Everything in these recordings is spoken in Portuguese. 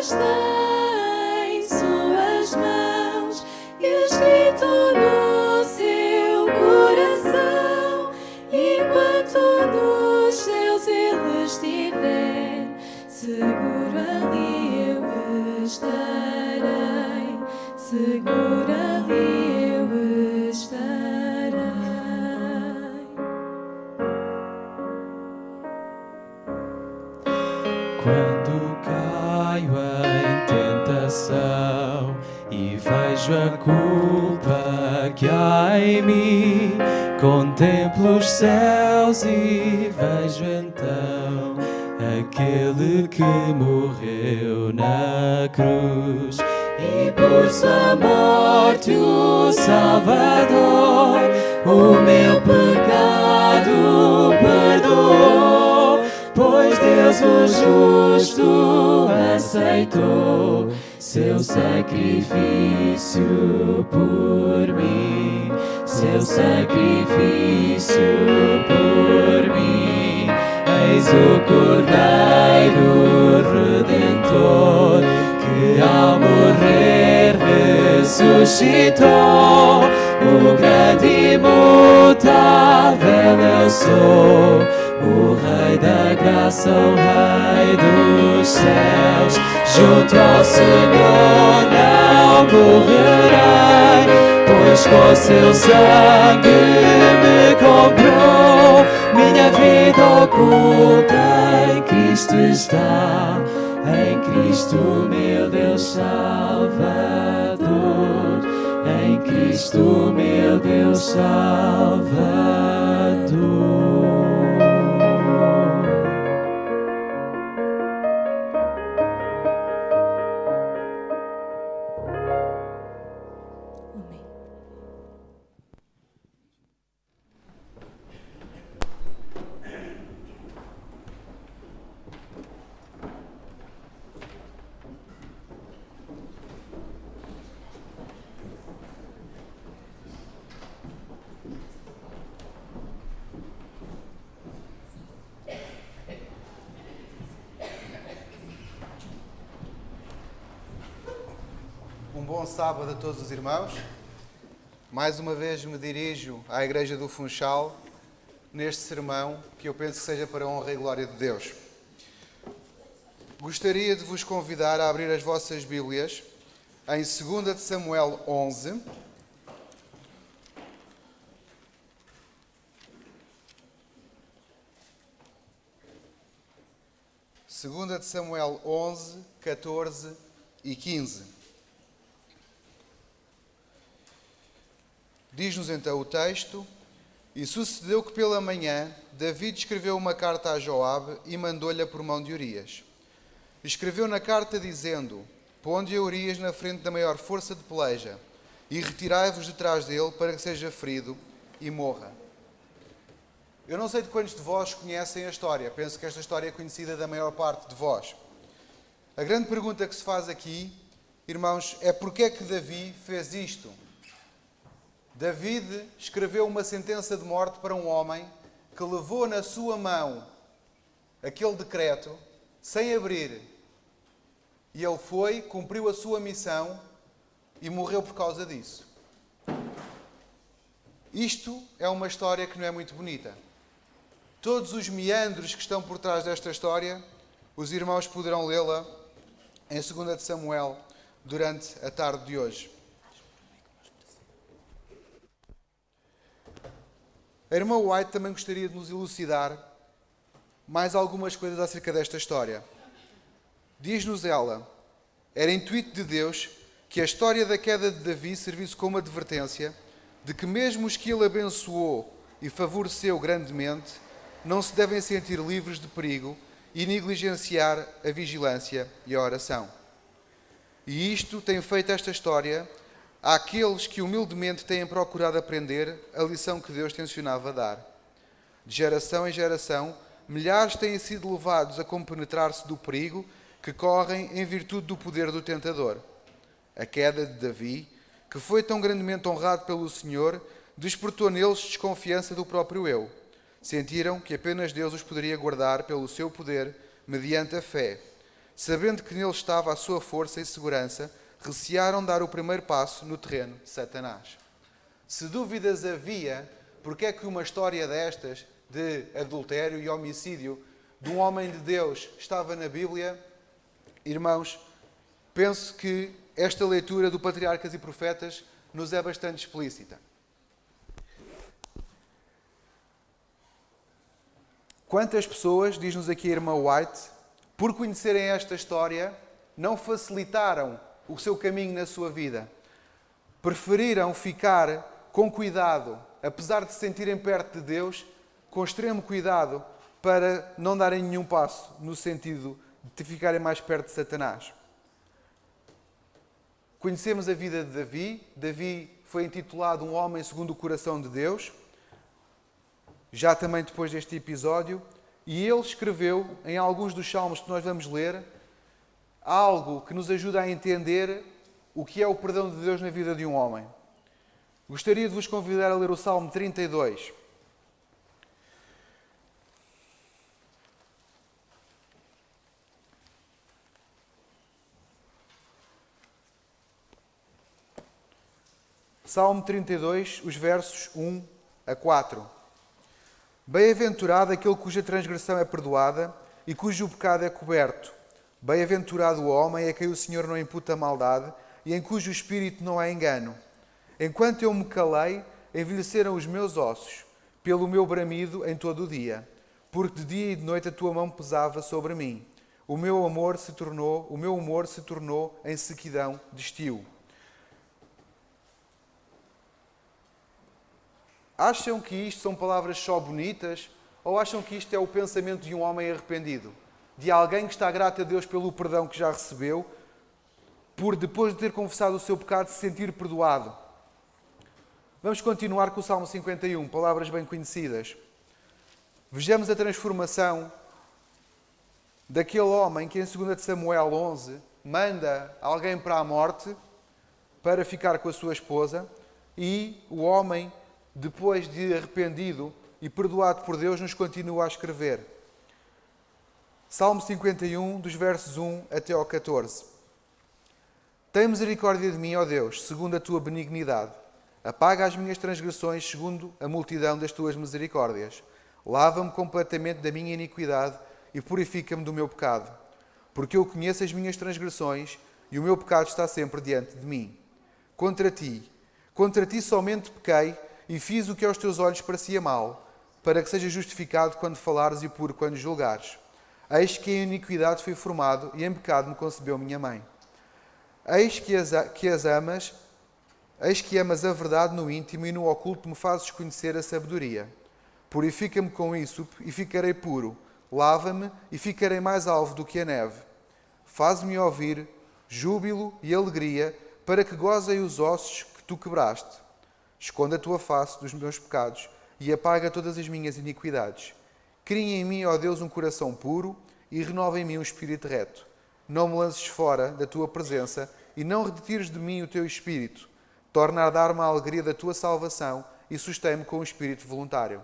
está em suas mãos e escrito no seu coração. Enquanto nos céus ele estiver, seguro ali eu estarei, seguro ali eu estarei. Quando caio em tentação e vejo a culpa que há em mim, contemplo os céus e vejo então aquele que morreu na cruz. E por sua morte o Salvador o meu pecado perdoou, pois Deus o justo aceitou seu sacrifício por mim, seu sacrifício por mim. Eis o Cordeiro Redentor que ao morrer ressuscitou. O grande imutável eu sou, o Rei da graça, o Rei dos céus. Junto ao Senhor não morrerei, pois com seu sangue me comprou. Minha vida oculta em Cristo está, em Cristo meu Deus Salvador, em Cristo meu Deus Salvador. Um bom sábado a todos os irmãos. Mais uma vez me dirijo à Igreja do Funchal neste sermão que eu penso que seja para a honra e glória de Deus. Gostaria de vos convidar a abrir as vossas Bíblias em 2 de Samuel 11. Segunda de Samuel 11, 14 e 15. Diz-nos então o texto: E sucedeu que pela manhã Davi escreveu uma carta a Joabe e mandou-lhe por mão de Urias. Escreveu na carta dizendo: Ponde a Urias na frente da maior força de peleja e retirai-vos de trás dele para que seja ferido e morra. Eu não sei de quantos de vós conhecem a história. Penso que esta história é conhecida da maior parte de vós. A grande pergunta que se faz aqui, irmãos, é porque é que Davi fez isto? David escreveu uma sentença de morte para um homem que levou na sua mão aquele decreto sem abrir. E ele foi, cumpriu a sua missão e morreu por causa disso. Isto é uma história que não é muito bonita. Todos os meandros que estão por trás desta história, os irmãos poderão lê-la em 2 de Samuel durante a tarde de hoje. A irmã White também gostaria de nos elucidar mais algumas coisas acerca desta história. Diz-nos ela: era intuito de Deus que a história da queda de Davi servisse como advertência de que mesmo os que ele abençoou e favoreceu grandemente não se devem sentir livres de perigo e negligenciar a vigilância e a oração. E isto tem feito esta história àqueles que humildemente têm procurado aprender a lição que Deus tencionava dar. De geração em geração, milhares têm sido levados a compenetrar-se do perigo que correm em virtude do poder do tentador. A queda de Davi, que foi tão grandemente honrado pelo Senhor, despertou neles desconfiança do próprio eu. Sentiram que apenas Deus os poderia guardar pelo seu poder mediante a fé. sabendo que nele estava a sua força e segurança, recearam dar o primeiro passo no terreno de Satanás. Se dúvidas havia, porque é que uma história destas, de adultério e homicídio, de um homem de Deus, estava na Bíblia, irmãos, penso que esta leitura do Patriarcas e Profetas nos é bastante explícita. Quantas pessoas, diz-nos aqui a irmã White, por conhecerem esta história, não facilitaram o seu caminho na sua vida? Preferiram ficar com cuidado, apesar de se sentirem perto de Deus, com extremo cuidado, para não darem nenhum passo no sentido de ficarem mais perto de Satanás. Conhecemos a vida de Davi. Davi foi intitulado um homem segundo o coração de Deus, já também depois deste episódio, e ele escreveu, em alguns dos salmos que nós vamos ler, algo que nos ajuda a entender o que é o perdão de Deus na vida de um homem. Gostaria de vos convidar a ler o Salmo 32. Salmo 32, os versos 1 a 4. Bem-aventurado aquele cuja transgressão é perdoada e cujo pecado é coberto. Bem-aventurado o homem a quem o Senhor não imputa maldade e em cujo espírito não há engano. Enquanto eu me calei, envelheceram os meus ossos, pelo meu bramido em todo o dia, porque de dia e de noite a tua mão pesava sobre mim. O meu humor se tornou em sequidão de estio. Acham que isto são palavras só bonitas ou acham que isto é o pensamento de um homem arrependido? De alguém que está grato a Deus pelo perdão que já recebeu, por depois de ter confessado o seu pecado se sentir perdoado? Vamos continuar com o Salmo 51, palavras bem conhecidas. Vejamos a transformação daquele homem que em 2 de Samuel 11 manda alguém para a morte para ficar com a sua esposa, e o homem, depois de arrependido e perdoado por Deus, nos continua a escrever. Salmo 51, dos versos 1 até ao 14. Tem misericórdia de mim, ó Deus, segundo a tua benignidade. Apaga as minhas transgressões segundo a multidão das tuas misericórdias. Lava-me completamente da minha iniquidade e purifica-me do meu pecado. Porque eu conheço as minhas transgressões e o meu pecado está sempre diante de mim. Contra ti somente pequei e fiz o que aos teus olhos parecia mal, para que seja justificado quando falares e puro quando julgares. Eis que em iniquidade fui formado e em pecado me concebeu minha mãe. Eis que amas a verdade no íntimo e no oculto me fazes conhecer a sabedoria. Purifica-me com isso e ficarei puro. Lava-me e ficarei mais alvo do que a neve. Faz-me ouvir júbilo e alegria, para que gozem os ossos que tu quebraste. Esconda a tua face dos meus pecados e apaga todas as minhas iniquidades. Cria em mim, ó Deus, um coração puro e renova em mim um espírito reto. Não me lances fora da tua presença e não retires de mim o teu espírito. Torna a dar-me a alegria da tua salvação e sustém-me com um espírito voluntário.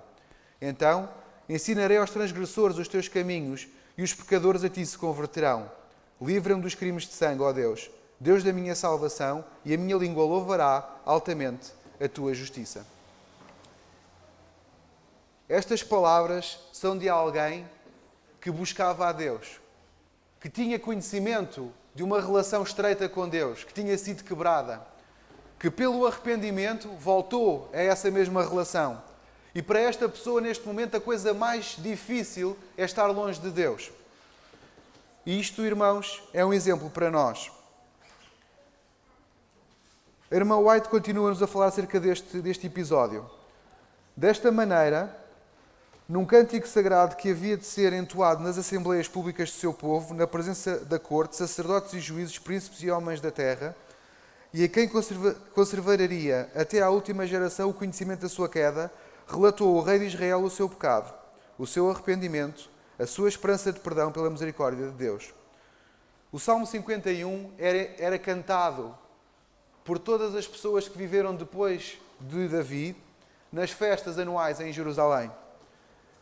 Então, ensinarei aos transgressores os teus caminhos e os pecadores a ti se converterão. Livra-me dos crimes de sangue, ó Deus, Deus da minha salvação, e a minha língua louvará altamente a tua justiça. Estas palavras são de alguém que buscava a Deus, que tinha conhecimento de uma relação estreita com Deus, que tinha sido quebrada, que pelo arrependimento voltou a essa mesma relação. E para esta pessoa, neste momento, a coisa mais difícil é estar longe de Deus. E isto, irmãos, é um exemplo para nós. A irmã White continua-nos a falar acerca deste episódio. Desta maneira, num cântico sagrado que havia de ser entoado nas assembleias públicas do seu povo, na presença da corte, sacerdotes e juízes, príncipes e homens da terra, e a quem conservaria até à última geração o conhecimento da sua queda, relatou o rei de Israel o seu pecado, o seu arrependimento, a sua esperança de perdão pela misericórdia de Deus. O Salmo 51 era cantado por todas as pessoas que viveram depois de Davi nas festas anuais em Jerusalém.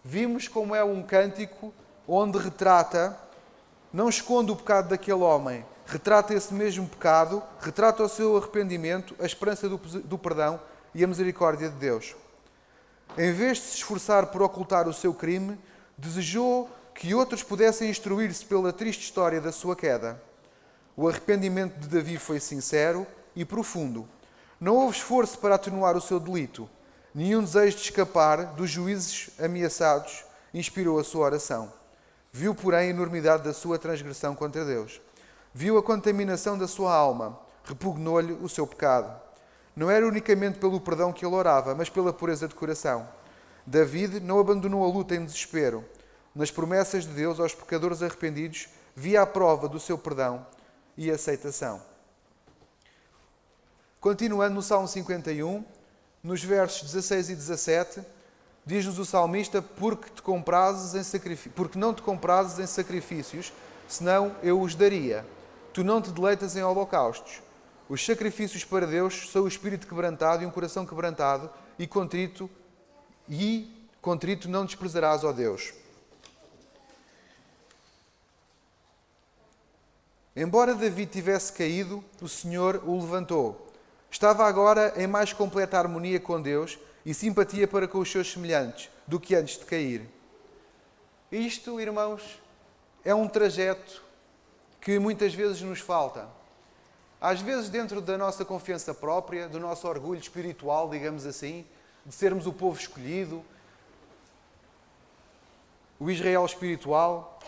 Vimos como é um cântico onde retrata não esconde o pecado daquele homem, retrata esse mesmo pecado, retrata o seu arrependimento, a esperança do perdão e a misericórdia de Deus. Em vez de se esforçar por ocultar o seu crime, desejou que outros pudessem instruir-se pela triste história da sua queda. O arrependimento de Davi foi sincero e profundo. Não houve esforço para atenuar o seu delito. Nenhum desejo de escapar dos juízes ameaçados inspirou a sua oração. Viu, porém, a enormidade da sua transgressão contra Deus. Viu a contaminação da sua alma. Repugnou-lhe o seu pecado. Não era unicamente pelo perdão que ele orava, mas pela pureza de coração. David não abandonou a luta em desespero. Nas promessas de Deus aos pecadores arrependidos, via a prova do seu perdão e aceitação. Continuando no Salmo 51, nos versos 16 e 17, diz-nos o salmista: porque não te comprases em sacrifícios, senão eu os daria. Tu não te deleitas em holocaustos. Os sacrifícios para Deus são o espírito quebrantado e um coração quebrantado, e contrito não desprezarás, ó Deus. Embora Davi tivesse caído, o Senhor o levantou. Estava agora em mais completa harmonia com Deus e simpatia para com os seus semelhantes do que antes de cair. Isto, irmãos, é um trajeto que muitas vezes nos falta. Às vezes, dentro da nossa confiança própria, do nosso orgulho espiritual, digamos assim, de sermos o povo escolhido, o Israel espiritual,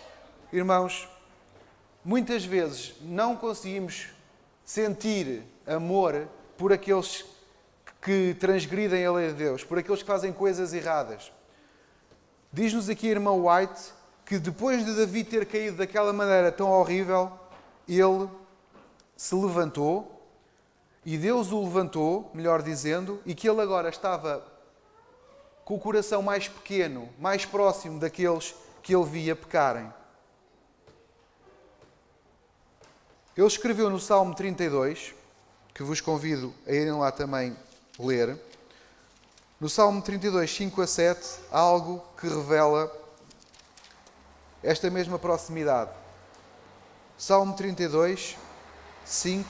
irmãos, muitas vezes não conseguimos sentir amor por aqueles que transgridem a lei de Deus, por aqueles que fazem coisas erradas. Diz-nos aqui a irmã White que depois de Davi ter caído daquela maneira tão horrível, ele se levantou, e Deus o levantou, melhor dizendo, e que ele agora estava com o coração mais pequeno, mais próximo daqueles que ele via pecarem. Ele escreveu no Salmo 32, que vos convido a irem lá também ler. No Salmo 32, 5 a 7, há algo que revela esta mesma proximidade. Salmo 32, 5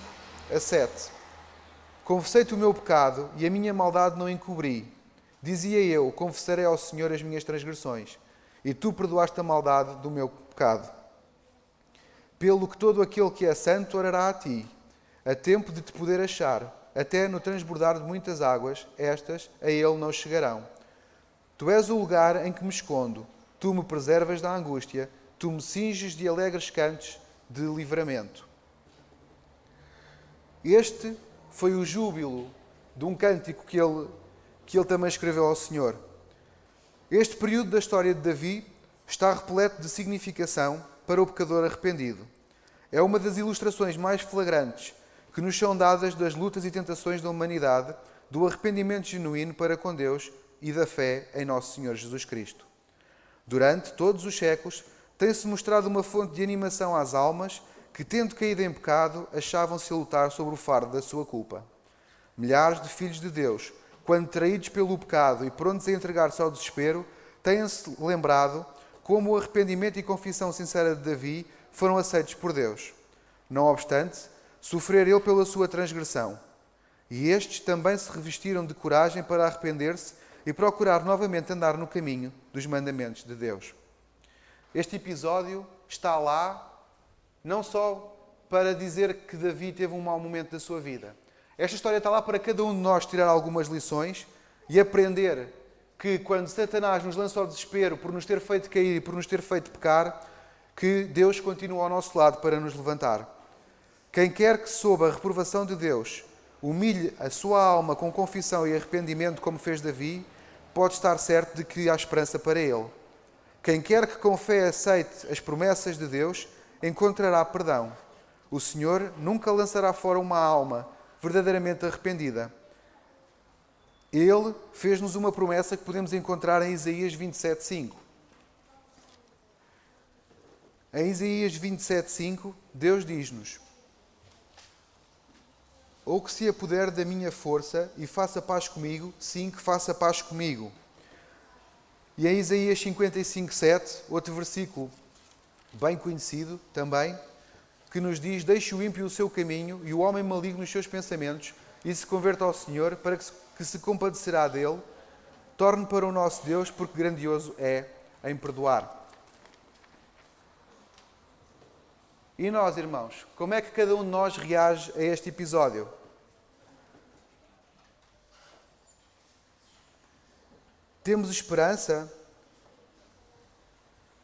a 7. Confessei-te o meu pecado e a minha maldade não encobri. Dizia eu: confessarei ao Senhor as minhas transgressões, e tu perdoaste a maldade do meu pecado. Pelo que todo aquele que é santo orará a ti, a tempo de te poder achar, até no transbordar de muitas águas, estas a ele não chegarão. Tu és o lugar em que me escondo, tu me preservas da angústia, tu me cinges de alegres cantos de livramento. Este foi o júbilo de um cântico que ele também escreveu ao Senhor. Este período da história de Davi está repleto de significação para o pecador arrependido. É uma das ilustrações mais flagrantes que nos são dadas das lutas e tentações da humanidade, do arrependimento genuíno para com Deus e da fé em nosso Senhor Jesus Cristo. Durante todos os séculos, tem-se mostrado uma fonte de animação às almas que, tendo caído em pecado, achavam-se a lutar sobre o fardo da sua culpa. Milhares de filhos de Deus, quando traídos pelo pecado e prontos a entregar-se ao desespero, têm-se lembrado como o arrependimento e confissão sincera de Davi foram aceitos por Deus. Não obstante, sofrer ele pela sua transgressão. E estes também se revestiram de coragem para arrepender-se e procurar novamente andar no caminho dos mandamentos de Deus. Este episódio está lá não só para dizer que Davi teve um mau momento da sua vida. Esta história está lá para cada um de nós tirar algumas lições e aprender que quando Satanás nos lança ao desespero por nos ter feito cair e por nos ter feito pecar, que Deus continua ao nosso lado para nos levantar. Quem quer que, sob a reprovação de Deus, humilhe a sua alma com confissão e arrependimento, como fez Davi, pode estar certo de que há esperança para ele. Quem quer que com fé aceite as promessas de Deus, encontrará perdão. O Senhor nunca lançará fora uma alma verdadeiramente arrependida. Ele fez-nos uma promessa que podemos encontrar em Isaías 27:5. Em Isaías 27:5, Deus diz-nos: ou que se apoder da minha força e faça paz comigo, sim, que faça paz comigo. E em Isaías 55:7, outro versículo bem conhecido também, que nos diz: deixe o ímpio o seu caminho e o homem maligno os seus pensamentos e se converta ao Senhor, para que se compadecerá dele, torne para o nosso Deus, porque grandioso é em perdoar. E nós, irmãos, como é que cada um de nós reage a este episódio? Temos esperança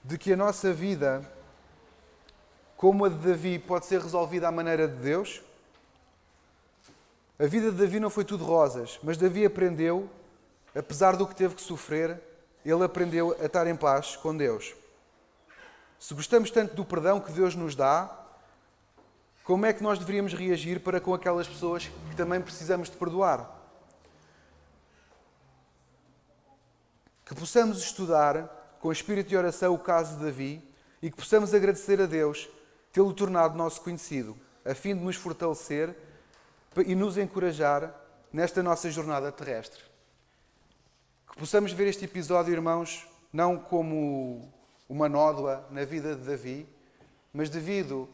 de que a nossa vida, como a de Davi, pode ser resolvida à maneira de Deus? A vida de Davi não foi tudo rosas, mas Davi aprendeu, apesar do que teve que sofrer, ele aprendeu a estar em paz com Deus. Se gostamos tanto do perdão que Deus nos dá, como é que nós deveríamos reagir para com aquelas pessoas que também precisamos de perdoar? Que possamos estudar com espírito de oração o caso de Davi e que possamos agradecer a Deus tê-lo tornado nosso conhecido, a fim de nos fortalecer e nos encorajar nesta nossa jornada terrestre. Que possamos ver este episódio, irmãos, não como uma nódoa na vida de Davi, mas devido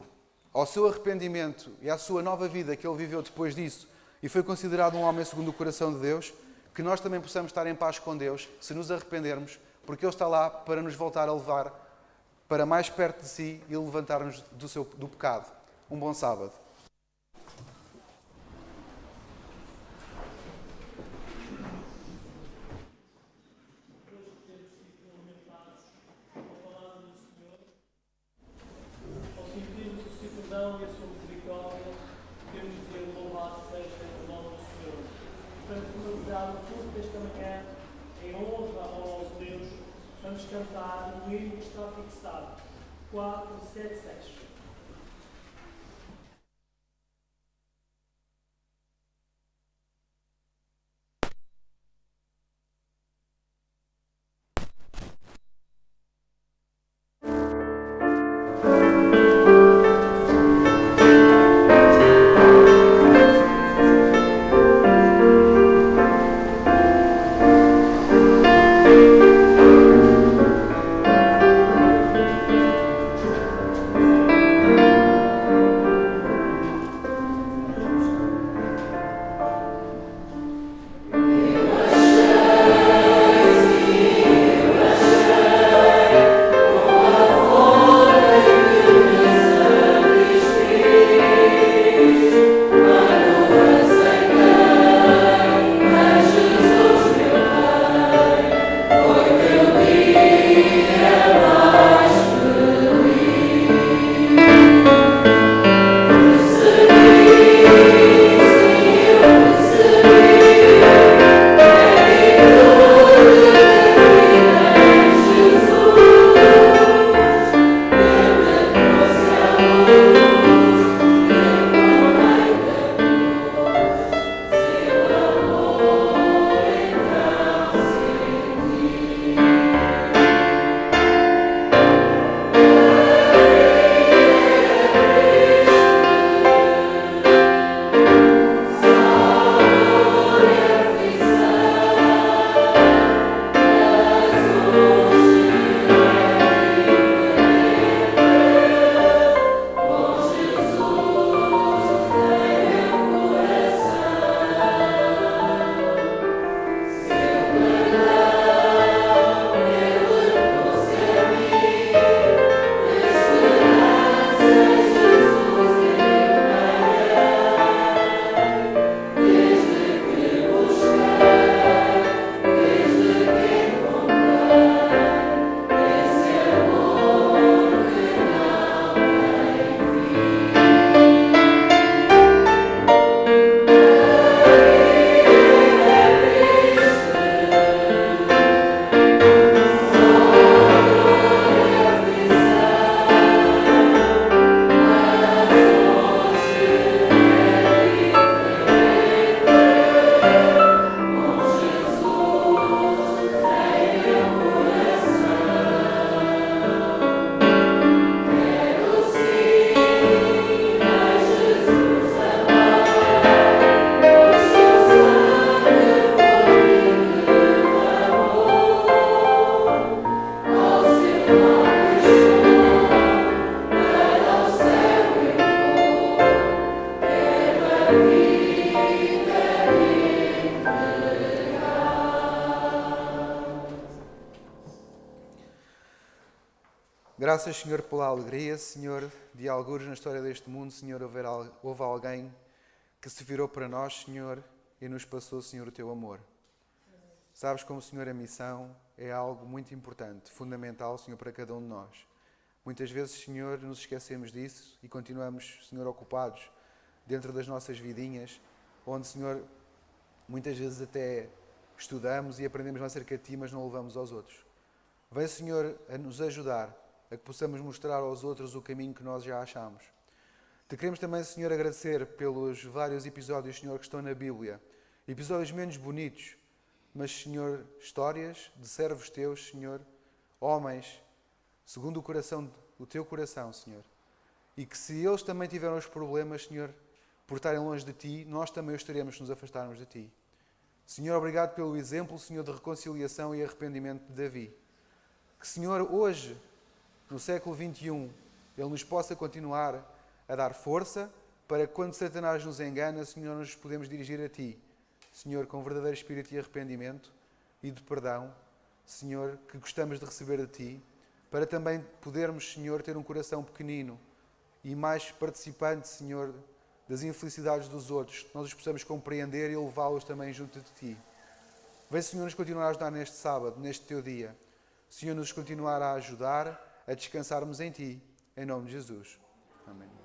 ao seu arrependimento e à sua nova vida que ele viveu depois disso e foi considerado um homem segundo o coração de Deus, que nós também possamos estar em paz com Deus se nos arrependermos, porque Ele está lá para nos voltar a levar para mais perto de si e levantar-nos do pecado. Um bom sábado. E a sua misericórdia, queremos dizer louvado seja o nome do Senhor. Portanto, finalizado tudo desta manhã, em honra ao nosso Deus, vamos cantar o hino que está fixado, 476. graças, Senhor, pela alegria, Senhor, de algures na história deste mundo, Senhor, houve alguém que se virou para nós, Senhor, e nos passou, Senhor, o teu amor. Sabes como, Senhor, a missão é algo muito importante, fundamental, Senhor, para cada um de nós. Muitas vezes, Senhor, nos esquecemos disso e continuamos, Senhor, ocupados dentro das nossas vidinhas, onde, Senhor, muitas vezes até estudamos e aprendemos acerca de Ti, mas não levamos aos outros. Vem, Senhor, a nos ajudar, a que possamos mostrar aos outros o caminho que nós já achamos. Te queremos também, Senhor, agradecer pelos vários episódios, Senhor, que estão na Bíblia. Episódios menos bonitos, mas, Senhor, histórias de servos Teus, Senhor, homens, segundo o coração, o Teu coração, Senhor. E que se eles também tiveram os problemas, Senhor, por estarem longe de Ti, nós também os teremos se nos afastarmos de Ti. Senhor, obrigado pelo exemplo, Senhor, de reconciliação e arrependimento de Davi. Que, Senhor, hoje, no século XXI, Ele nos possa continuar a dar força para que, quando Satanás nos engana, Senhor, nos podemos dirigir a Ti. Senhor, com verdadeiro espírito de arrependimento e de perdão, Senhor, que gostamos de receber de Ti, para também podermos, Senhor, ter um coração pequenino e mais participante, Senhor, das infelicidades dos outros, que nós os possamos compreender e levá-los também junto de Ti. Vem, Senhor, nos continuar a ajudar neste sábado, neste Teu dia. Senhor, nos continuar a ajudar a descansarmos em Ti, em nome de Jesus. Amém.